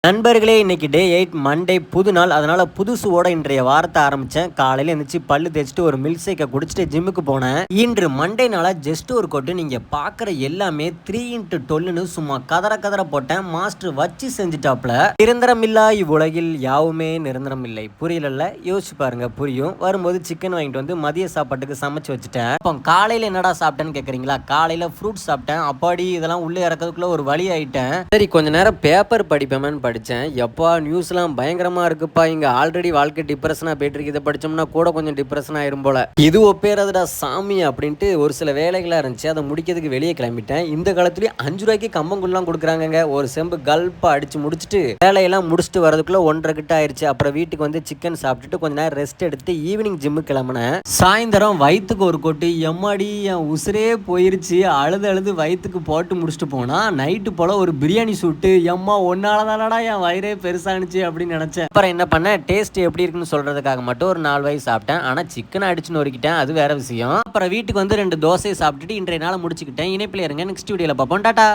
நண்பர்களே, இன்னைக்கு டே 8 மண்டே, புது நாள். அதனால புதுசுவோட இன்றைய வாரத்தை ஆரம்பிச்சேன். காலையில எந்திரிச்சு பல்லு தேய்ச்சிட்டு ஒரு மில்க் ஷேக்கை குடிச்சிட்டு ஜிம்முக்கு போனேன். இன்று மண்டே நாளா ஜஸ்ட் ஒரு கொட்டு நீங்க பாக்குற எல்லாமே 3x12ன்னு சும்மா கதற போட்டேன். மாஸ்டர் வச்சு செஞ்சுட்டாப்ல. நிரந்தரமில்லா இவ்வுலகில் யாவுமே நிரந்தரம் இல்லை. புரியல? யோசிச்சு பாருங்க, புரியும். வரும்போது சிக்கன் வாங்கிட்டு வந்து மதிய சாப்பாட்டுக்கு சமைச்சு வச்சுட்டேன். இப்போ காலையில என்னடா சாப்பிட்டேன்னு கேக்குறீங்களா? காலையில ஃப்ரூட்ஸ் சாப்பிட்டேன். அப்பாடி இதெல்லாம் உள்ள இறக்கிறதுக்குள்ள ஒரு வழி ஆயிட்டேன். சரி, கொஞ்ச நேரம் பேப்பர் படிப்பேன்னு படிச்சேன். எப்பா நியூஸ்லாம் பயங்கரமா இருக்குப்பா. இங்க ஆல்ரெடி வாழ்க்கை டிப்ரெஷனா போயிட்டு இருக்கு. இதை படிச்சோம்னா கூட கொஞ்சம் டிப்ரெஷன் ஆயிரும் போல. இது ஒப்பேறதுடா சாமி அப்படின்ட்டு ஒரு சில வேலைகளா இருந்துச்சு. அதை முடிக்கிறதுக்கு வெளியே கிளம்பிட்டேன். இந்த காலத்துலயும் 5 ரூபாய்க்கு கம்பங்குள்ளாம் கொடுக்குறாங்க. ஒரு செம்பு கல்ப்பா அடிச்சு முடிச்சுட்டு வேலையெல்லாம் முடிச்சுட்டு வரதுக்குள்ள 1:30 கிட்ட ஆயிடுச்சு. அப்புறம் வீட்டுக்கு வந்து சிக்கன் சாப்பிட்டுட்டு கொஞ்ச நேரம் ரெஸ்ட் எடுத்து ஈவினிங் ஜிம்முக்கு கிளம்பினேன். சாயந்தரம் வயிற்றுக்கு ஒரு கொட்டு. எம்மாடி என் உசுரே போயிருச்சு. அழுது வயிற்றுக்கு போட்டு முடிச்சுட்டு போனா நைட்டு போல ஒரு பிரியாணி சூட்டு. எம்மா ஒன்னாலதானடா என் வயிறே பெருசானுச்சு அப்படின்னு நினைச்சேன். அப்புறம் என்ன பண்ணேன், டேஸ்ட் எப்படி இருக்குன்னு சொல்றதுக்காக மட்டும் ஒரு 4 வாய் சாப்பிட்டேன். ஆனா சிக்கன் அடிச்சு நொறுக்கிட்டேன், அது வேற விஷயம். அப்புறம் வீட்டுக்கு வந்து 2 தோசையை சாப்பிட்டுட்டு இன்றைய நாளை முடிச்சுக்கிட்டேன். இணைப்பில் இருங்க, நெக்ஸ்ட் வீடியோல பார்ப்போம். டாடா.